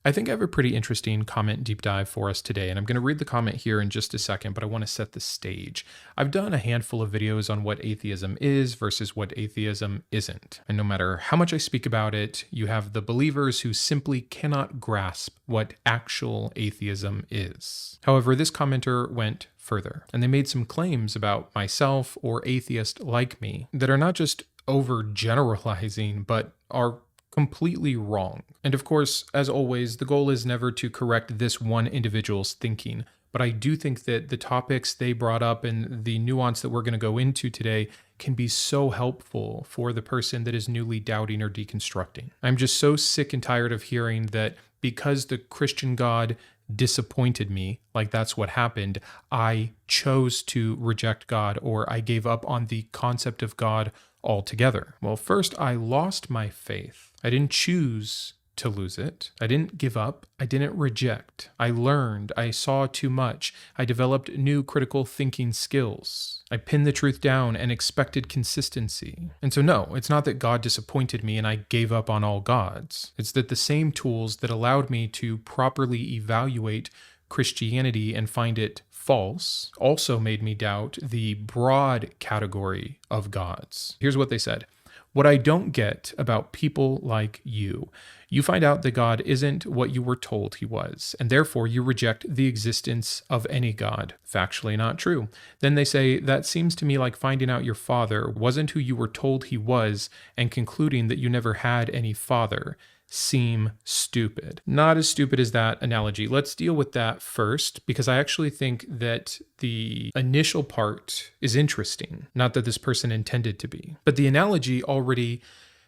I think I have a pretty interesting comment deep dive for us today, and I'm going to read the comment here in just a second, but I want to set the stage. I've done a handful of videos on what atheism is versus what atheism isn't, and no matter how much I speak about it, you have the believers who simply cannot grasp what actual atheism is. However, this commenter went further, and they made some claims about myself or atheists like me that are not just overgeneralizing, but are completely wrong. And of course, as always, the goal is never to correct this one individual's thinking, but I do think that the topics they brought up and the nuance that we're going to go into today can be so helpful for the person that is newly doubting or deconstructing. I'm just so sick and tired of hearing that because the Christian God disappointed me, like that's what happened, I chose to reject God, or I gave up on the concept of God altogether. Well, first, I lost my faith. I didn't choose to lose it. I didn't give up. I didn't reject. I learned. I saw too much. I developed new critical thinking skills. I pinned the truth down and expected consistency. And so no, it's not that God disappointed me and I gave up on all gods. It's that the same tools that allowed me to properly evaluate Christianity and find it false also made me doubt the broad category of gods. Here's what they said. What I don't get about people like you find out that God isn't what you were told he was, and therefore you reject the existence of any God. Factually not true. Then they say, that seems to me like finding out your father wasn't who you were told he was and concluding that you never had any father. Seem stupid. Not as stupid as that analogy. Let's deal with that first, because I actually think that the initial part is interesting. Not that this person intended to be, but the analogy already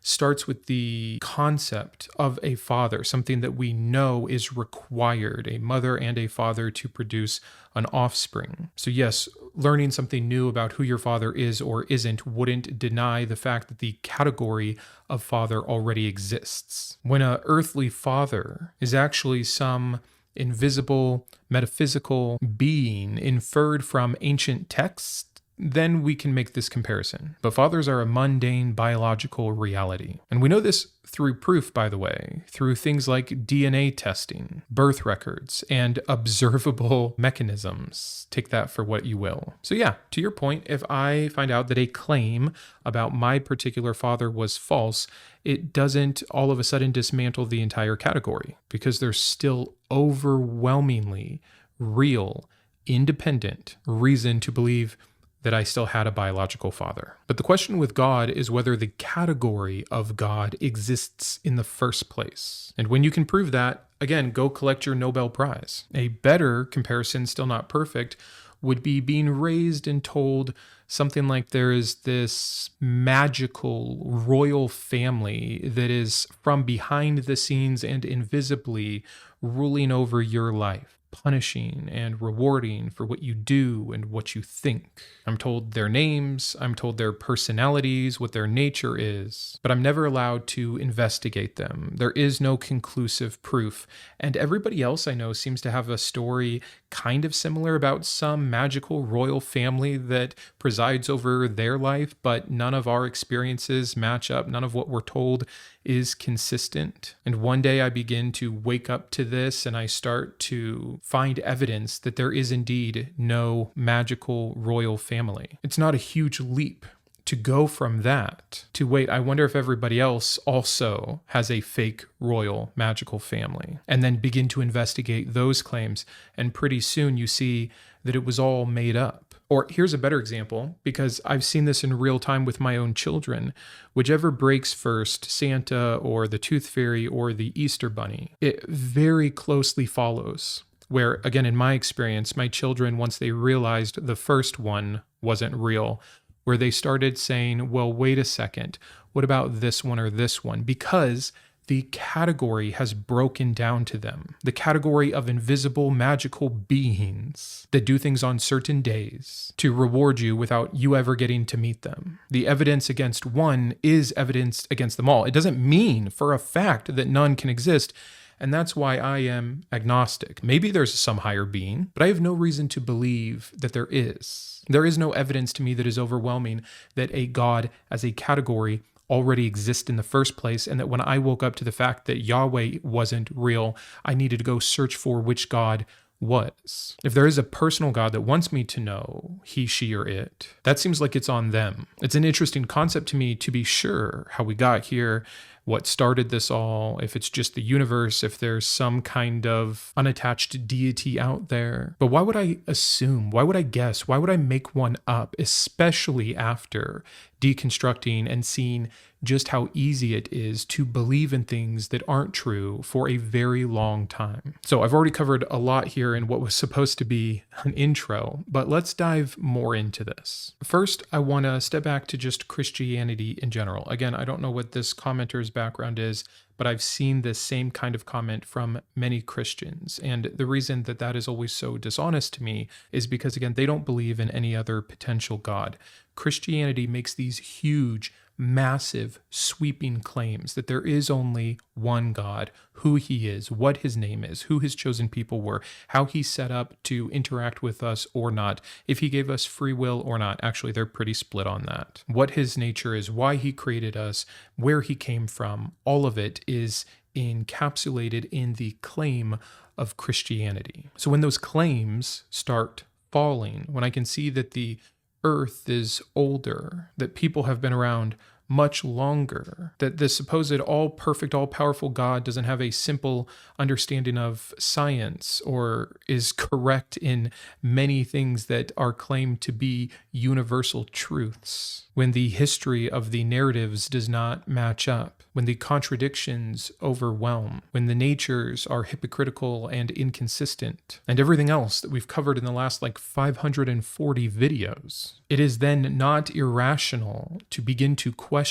starts with the concept of a father, something that we know is required, a mother and a father to produce an offspring. So yes, learning something new about who your father is or isn't wouldn't deny the fact that the category of father already exists. When an earthly father is actually some invisible, metaphysical being inferred from ancient texts, then we can make this comparison. But fathers are a mundane biological reality. And we know this through proof, by the way, through things like DNA testing, birth records, and observable mechanisms. Take that for what you will. So yeah, to your point, if I find out that a claim about my particular father was false, it doesn't all of a sudden dismantle the entire category, because there's still overwhelmingly real, independent reason to believe that I still had a biological father. But the question with God is whether the category of God exists in the first place. And when you can prove that, again, go collect your Nobel Prize. A better comparison, still not perfect, would be being raised and told something like there is this magical royal family that is from behind the scenes and invisibly ruling over your life, punishing and rewarding for what you do and what you think. I'm told their names, I'm told their personalities, what their nature is, but I'm never allowed to investigate them. There is no conclusive proof, and everybody else I know seems to have a story kind of similar about some magical royal family that presides over their life, but none of our experiences match up. None of what we're told is consistent. And one day I begin to wake up to this and I start to find evidence that there is indeed no magical royal family. It's not a huge leap to go from that to, wait, I wonder if everybody else also has a fake royal magical family, and then begin to investigate those claims. And pretty soon you see that it was all made up. Or here's a better example, because I've seen this in real time with my own children. Whichever breaks first, Santa or the Tooth Fairy or the Easter Bunny, it very closely follows. Where, again, in my experience, my children, once they realized the first one wasn't real, where they started saying, well, wait a second, what about this one or this one? Because the category has broken down to them. The category of invisible magical beings that do things on certain days to reward you without you ever getting to meet them. The evidence against one is evidence against them all. It doesn't mean for a fact that none can exist. And that's why I am agnostic. Maybe there's some higher being, but I have no reason to believe that there is. There is no evidence to me that is overwhelming that a God as a category already exist in the first place, and that when I woke up to the fact that Yahweh wasn't real, I needed to go search for which God was. If there is a personal God that wants me to know he, she, or it, that seems like it's on them. It's an interesting concept to me, to be sure, how we got here, what started this all, if it's just the universe, if there's some kind of unattached deity out there. But why would I assume? Why would I guess? Why would I make one up, especially after deconstructing and seeing just how easy it is to believe in things that aren't true for a very long time? So I've already covered a lot here in what was supposed to be an intro, but let's dive more into this. First, I want to step back to just Christianity in general. Again, I don't know what this commenter's background is, but I've seen this same kind of comment from many Christians. And the reason that that is always so dishonest to me is because, again, they don't believe in any other potential God. Christianity makes these huge, massive, sweeping claims that there is only one God, who he is, what his name is, who his chosen people were, how he's set up to interact with us or not, if he gave us free will or not. Actually, they're pretty split on that. What his nature is, why he created us, where he came from, all of it is encapsulated in the claim of Christianity. So when those claims start falling, when I can see that the earth is older, that people have been around much longer, that the supposed all-perfect, all-powerful God doesn't have a simple understanding of science or is correct in many things that are claimed to be universal truths, when the history of the narratives does not match up, when the contradictions overwhelm, when the natures are hypocritical and inconsistent, and everything else that we've covered in the last 540 videos, it is then not irrational to begin to question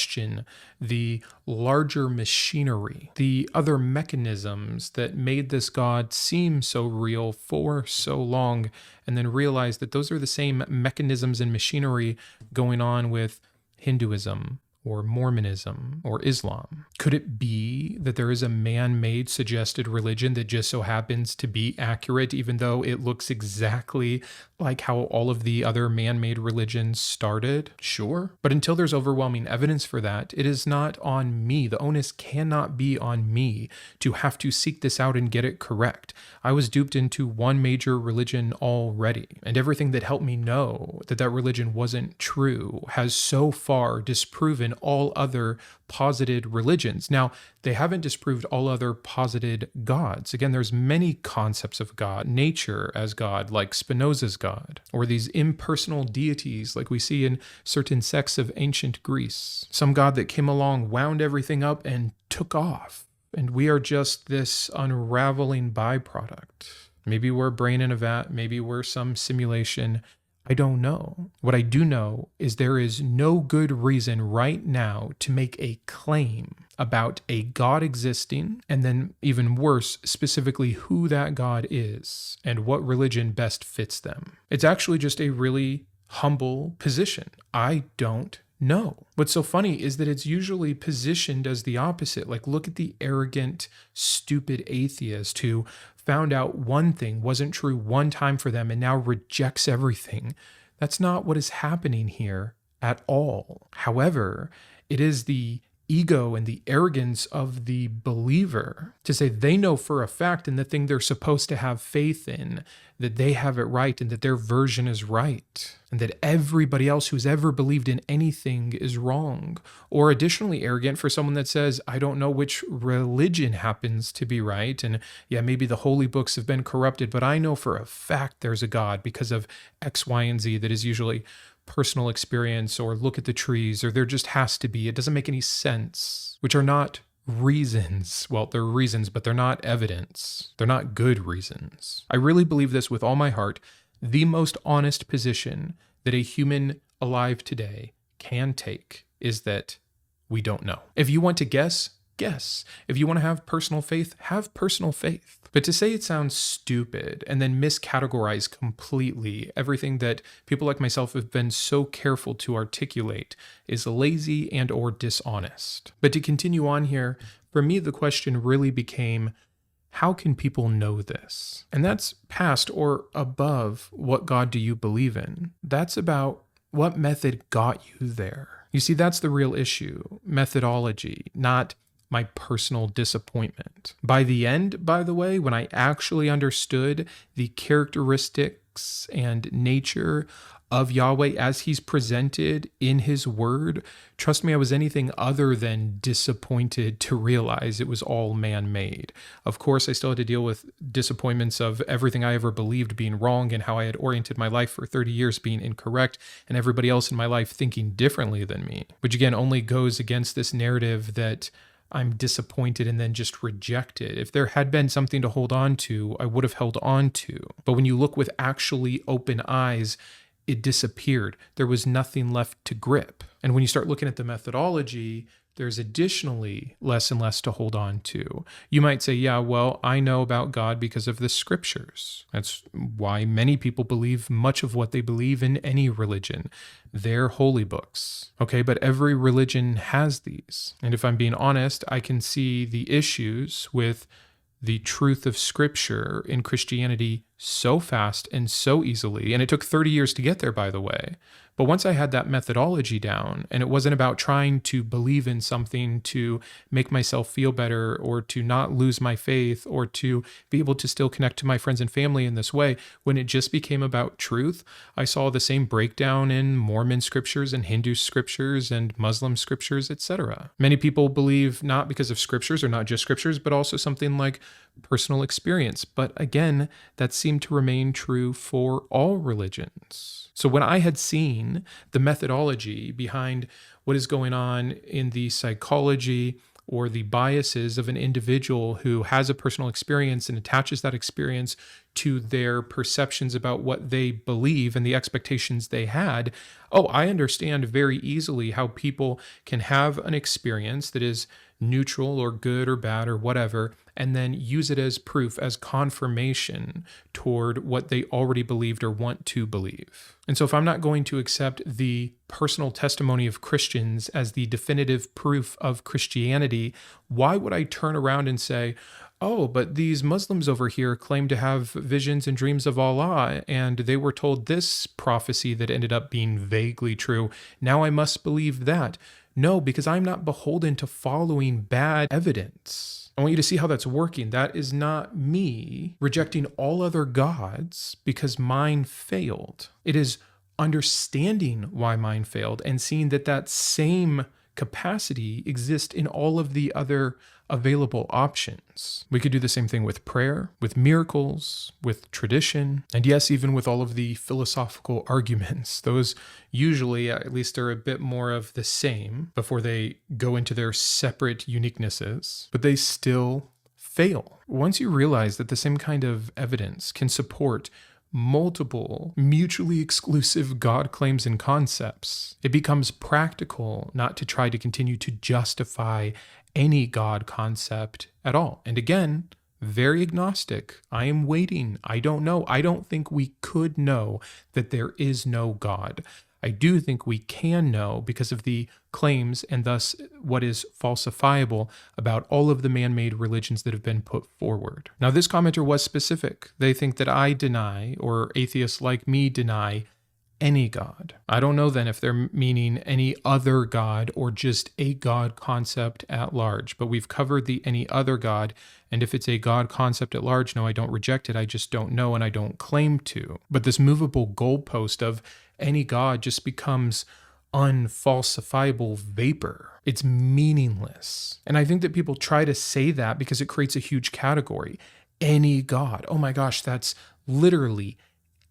the larger machinery, the other mechanisms that made this God seem so real for so long, and then realize that those are the same mechanisms and machinery going on with Hinduism or Mormonism or Islam. Could it be that there is a man-made suggested religion that just so happens to be accurate, even though it looks exactly like how all of the other man-made religions started? Sure. But until there's overwhelming evidence for that, it is not on me. The onus cannot be on me to have to seek this out and get it correct. I was duped into one major religion already, and everything that helped me know that that religion wasn't true has so far disproven all other posited religions. Now, they haven't disproved all other posited gods. Again, there's many concepts of God, nature as God, like Spinoza's God, or these impersonal deities like we see in certain sects of ancient Greece. Some God that came along, wound everything up, and took off. And we are just this unraveling byproduct. Maybe we're a brain in a vat, maybe we're some simulation. I don't know. What I do know is there is no good reason right now to make a claim about a God existing, and then even worse, specifically who that God is and what religion best fits them. It's actually just a really humble position. I don't know. What's so funny is that it's usually positioned as the opposite. Look at the arrogant, stupid atheist who found out one thing wasn't true one time for them and now rejects everything. That's not what is happening here at all. However, it is the ego and the arrogance of the believer to say they know for a fact in the thing they're supposed to have faith in, that they have it right and that their version is right, and that everybody else who's ever believed in anything is wrong. Or additionally arrogant for someone that says, I don't know which religion happens to be right, and yeah, maybe the holy books have been corrupted, but I know for a fact there's a God because of X, Y, and Z. That is usually personal experience, or look at the trees, or there just has to be. It doesn't make any sense, which are not reasons. Well, they're reasons, but they're not evidence. They're not good reasons. I really believe this with all my heart. The most honest position that a human alive today can take is that we don't know. If you want to guess, guess. If you want to have personal faith, have personal faith. But to say it sounds stupid and then miscategorize completely everything that people like myself have been so careful to articulate is lazy and or dishonest. But to continue on here, for me, the question really became, how can people know this? And that's past or above what God do you believe in. That's about what method got you there. You see, that's the real issue. Methodology, not my personal disappointment. By the end, by the way, when I actually understood the characteristics and nature of Yahweh as he's presented in his word, trust me, I was anything other than disappointed to realize it was all man-made. Of course, I still had to deal with disappointments of everything I ever believed being wrong and how I had oriented my life for 30 years being incorrect and everybody else in my life thinking differently than me, which again only goes against this narrative that I'm disappointed and then just reject it. If there had been something to hold on to, I would have held on to. But when you look with actually open eyes, it disappeared. There was nothing left to grip. And when you start looking at the methodology, there's additionally less and less to hold on to. You might say, yeah, well, I know about God because of the scriptures. That's why many people believe much of what they believe in any religion. They're holy books. Okay, but every religion has these. And if I'm being honest, I can see the issues with the truth of scripture in Christianity so fast and so easily. And it took 30 years to get there, by the way. But once I had that methodology down, and it wasn't about trying to believe in something to make myself feel better or to not lose my faith or to be able to still connect to my friends and family in this way, when it just became about truth, I saw the same breakdown in Mormon scriptures and Hindu scriptures and Muslim scriptures, etc. Many people believe not because of scriptures or not just scriptures, but also something like personal experience. But again, that seemed to remain true for all religions. So when I had seen the methodology behind what is going on in the psychology or the biases of an individual who has a personal experience and attaches that experience to their perceptions about what they believe and the expectations they had, I understand very easily how people can have an experience that is neutral or good or bad or whatever, and then use it as proof, as confirmation toward what they already believed or want to believe. And so if I'm not going to accept the personal testimony of Christians as the definitive proof of Christianity, why would I turn around and say, but these Muslims over here claim to have visions and dreams of Allah, and they were told this prophecy that ended up being vaguely true. Now I must believe that. No, because I'm not beholden to following bad evidence. I want you to see how that's working. That is not me rejecting all other gods because mine failed. It is understanding why mine failed and seeing that that same capacity exists in all of the other available options. We could do the same thing with prayer, with miracles, with tradition, and yes, even with all of the philosophical arguments. Those usually, at least, are a bit more of the same before they go into their separate uniquenesses, but they still fail. Once you realize that the same kind of evidence can support multiple mutually exclusive God claims and concepts, it becomes practical not to try to continue to justify any God concept at all. And again, very agnostic. I am waiting. I don't know. I don't think we could know that there is no God. I do think we can know because of the claims and thus what is falsifiable about all of the man-made religions that have been put forward. Now, this commenter was specific. They think that I deny, or atheists like me deny, any God. I don't know then if they're meaning any other God or just a God concept at large, but we've covered the any other God, and if it's a God concept at large, no, I don't reject it, I just don't know and I don't claim to. But this movable goalpost of any God just becomes unfalsifiable vapor. It's meaningless. And I think that people try to say that because it creates a huge category. Any God. Oh my gosh, that's literally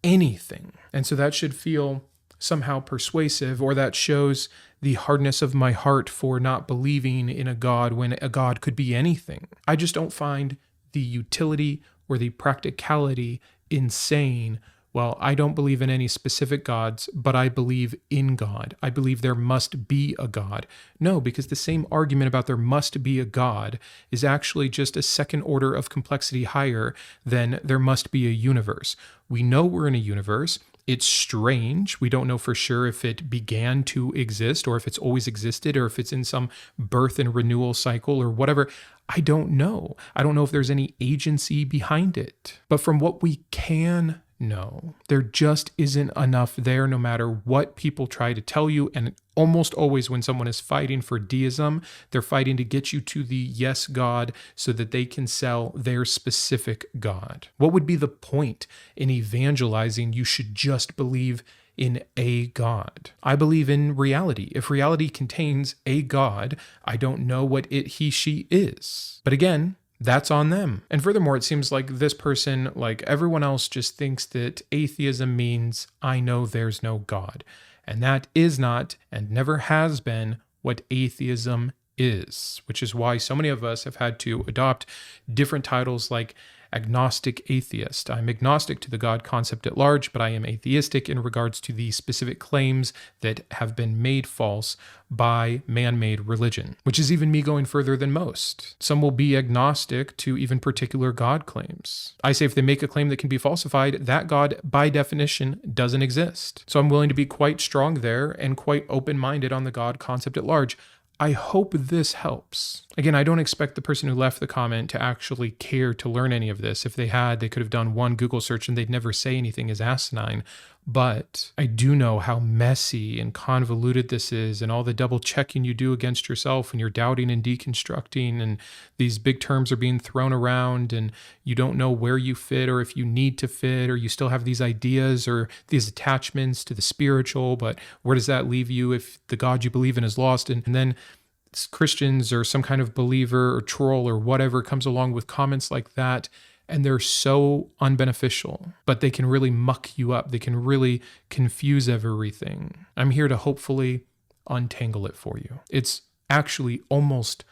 anything. And so that should feel somehow persuasive, or that shows the hardness of my heart for not believing in a God when a God could be anything. I just don't find the utility or the practicality in saying, well, I don't believe in any specific gods, but I believe in God. I believe there must be a God. No, because the same argument about there must be a God is actually just a second order of complexity higher than there must be a universe. We know we're in a universe. It's strange. We don't know for sure if it began to exist or if it's always existed or if it's in some birth and renewal cycle or whatever. I don't know. I don't know if there's any agency behind it. But from what we can No, there just isn't enough there no matter what people try to tell you. And almost always when someone is fighting for deism, they're fighting to get you to the yes God so that they can sell their specific God. What would be the point in evangelizing? You should just believe in a God. I believe in reality. If reality contains a God, I don't know what it, he, she is. But again, that's on them. And furthermore, it seems like this person, like everyone else, just thinks that atheism means I know there's no God. And that is not and never has been what atheism is, which is why so many of us have had to adopt different titles like agnostic atheist. I'm agnostic to the God concept at large, but I am atheistic in regards to the specific claims that have been made false by man-made religion, which is even me going further than most. Some will be agnostic to even particular God claims. I say if they make a claim that can be falsified, that God by definition doesn't exist. So I'm willing to be quite strong there and quite open-minded on the God concept at large. I hope this helps. Again, I don't expect the person who left the comment to actually care to learn any of this. If they had, they could have done one Google search and they'd never say anything as asinine. But I do know how messy and convoluted this is, and all the double checking you do against yourself when you're doubting and deconstructing, and these big terms are being thrown around and you don't know where you fit or if you need to fit, or you still have these ideas or these attachments to the spiritual, but where does that leave you if the God you believe in is lost? And then Christians or some kind of believer or troll or whatever comes along with comments like that, and they're so unbeneficial, but they can really muck you up. They can really confuse everything. I'm here to hopefully untangle it for you. It's actually almost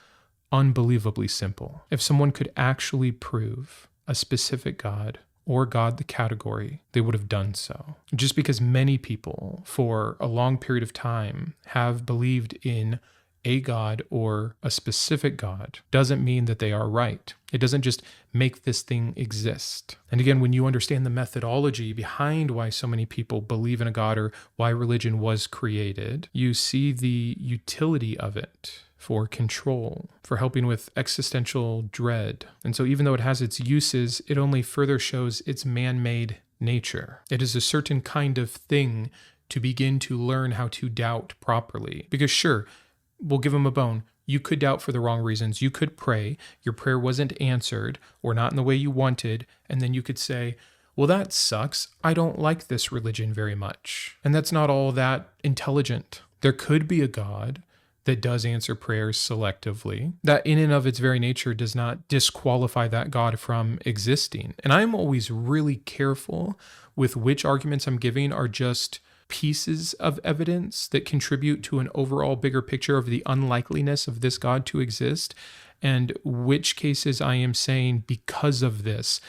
unbelievably simple. If someone could actually prove a specific God or God the category, they would have done so. Just because many people for a long period of time have believed in a God or a specific God doesn't mean that they are right. It doesn't just make this thing exist. And again, when you understand the methodology behind why so many people believe in a God or why religion was created, you see the utility of it for control, for helping with existential dread. And so even though it has its uses, it only further shows its man-made nature. It is a certain kind of thing to begin to learn how to doubt properly. Because sure, we'll give them a bone. You could doubt for the wrong reasons. You could pray, your prayer wasn't answered or not in the way you wanted, and then you could say, well, that sucks. I don't like this religion very much. And that's not all that intelligent. There could be a God that does answer prayers selectively. That in and of its very nature does not disqualify that God from existing. And I'm always really careful with which arguments I'm giving are just pieces of evidence that contribute to an overall bigger picture of the unlikeliness of this God to exist, and which cases I am saying because of this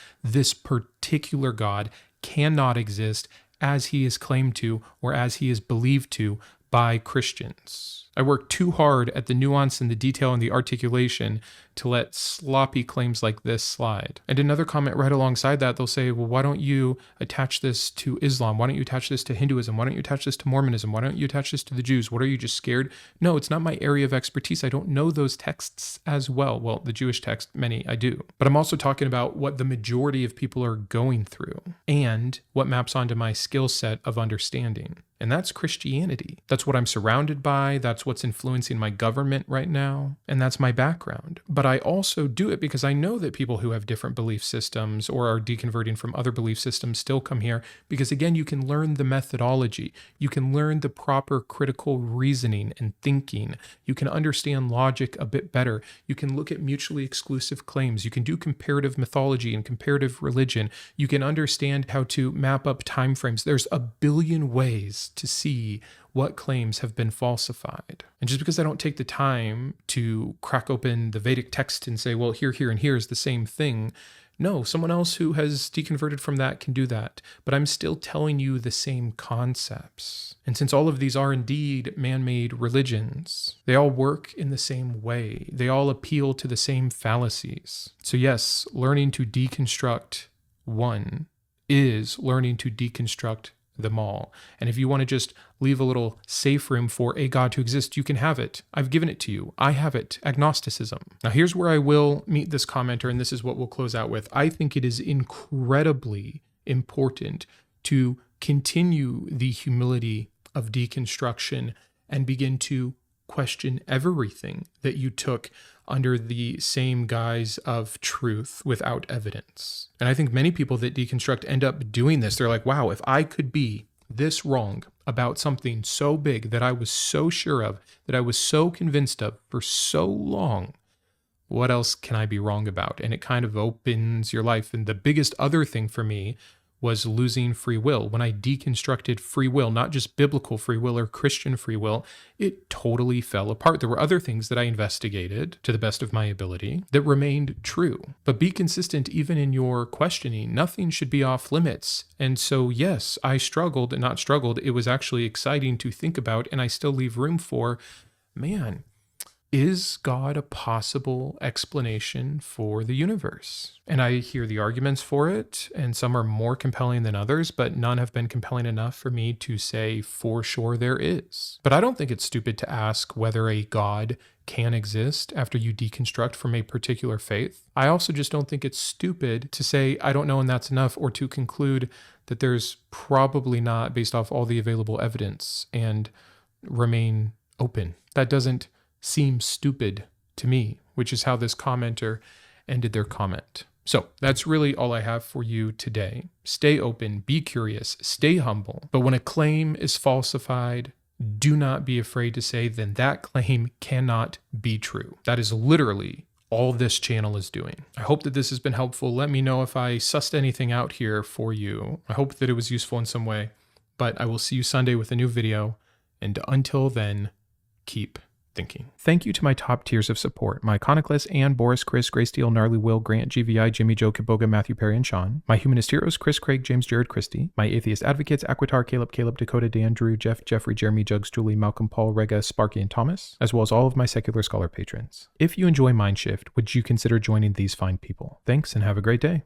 particular God cannot exist as he is claimed to or as he is believed to by Christians. I work too hard at the nuance and the detail and the articulation to let sloppy claims like this slide. And another comment right alongside that, they'll say, well, why don't you attach this to Islam? Why don't you attach this to Hinduism? Why don't you attach this to Mormonism? Why don't you attach this to the Jews? What, are you just scared? No, it's not my area of expertise. I don't know those texts as well. Well, the Jewish text, many I do. But I'm also talking about what the majority of people are going through and what maps onto my skill set of understanding. And that's Christianity. That's what I'm surrounded by. That's what's influencing my government right now. And that's my background. But I also do it because I know that people who have different belief systems or are deconverting from other belief systems still come here because, again, you can learn the methodology. You can learn the proper critical reasoning and thinking. You can understand logic a bit better. You can look at mutually exclusive claims. You can do comparative mythology and comparative religion. You can understand how to map up timeframes. There's a billion ways to see what claims have been falsified. And just because I don't take the time to crack open the Vedic text and say, well, here, and here is the same thing. No, someone else who has deconverted from that can do that. But I'm still telling you the same concepts. And since all of these are indeed man-made religions, they all work in the same way. They all appeal to the same fallacies. So yes, learning to deconstruct one is learning to deconstruct them all. And if you want to just leave a little safe room for a God to exist, you can have it. I've given it to you. I have it. Agnosticism. Now here's where I will meet this commenter, and this is what we'll close out with. I think it is incredibly important to continue the humility of deconstruction and begin to question everything that you took under the same guise of truth without evidence. And I think many people that deconstruct end up doing this. They're like, wow, if I could be this wrong about something so big that I was so sure of, that I was so convinced of for so long, what else can I be wrong about? And it kind of opens your life. And the biggest other thing for me was losing free will. When I deconstructed free will, not just biblical free will or Christian free will, it totally fell apart. There were other things that I investigated to the best of my ability that remained true. But be consistent even in your questioning. Nothing should be off limits. And so, yes, I struggled, not struggled. It was actually exciting to think about, and I still leave room for, man, is God a possible explanation for the universe? And I hear the arguments for it, and some are more compelling than others, but none have been compelling enough for me to say for sure there is. But I don't think it's stupid to ask whether a God can exist after you deconstruct from a particular faith. I also just don't think it's stupid to say, I don't know and that's enough, or to conclude that there's probably not based off all the available evidence and remain open. That doesn't seem stupid to me, which is how this commenter ended their comment. So that's really all I have for you today. Stay open, be curious, stay humble. But when a claim is falsified, do not be afraid to say, then that claim cannot be true. That is literally all this channel is doing. I hope that this has been helpful. Let me know if I sussed anything out here for you. I hope that it was useful in some way, but I will see you Sunday with a new video. And until then, keep thinking. Thank you to my top tiers of support, my Iconoclast and Boris, Chris, Greysteel, Gnarlywill, Grant, GVI, Jimmy, Joe, Kitboga, Matthew, Perry, and Shawn, my Humanist heroes, Chris, Craig, James, Jarrod, Kristi, my Atheist advocates, Aquitar, Caleb, Dakota, Dan, Drew, Jeff, Jeffrey, Jeremy, Jugs, Julie, Malcolm, Paul, Rega, Sparky, and Thomas, as well as all of my secular scholar patrons. If you enjoy Mindshift, would you consider joining these fine people? Thanks and have a great day.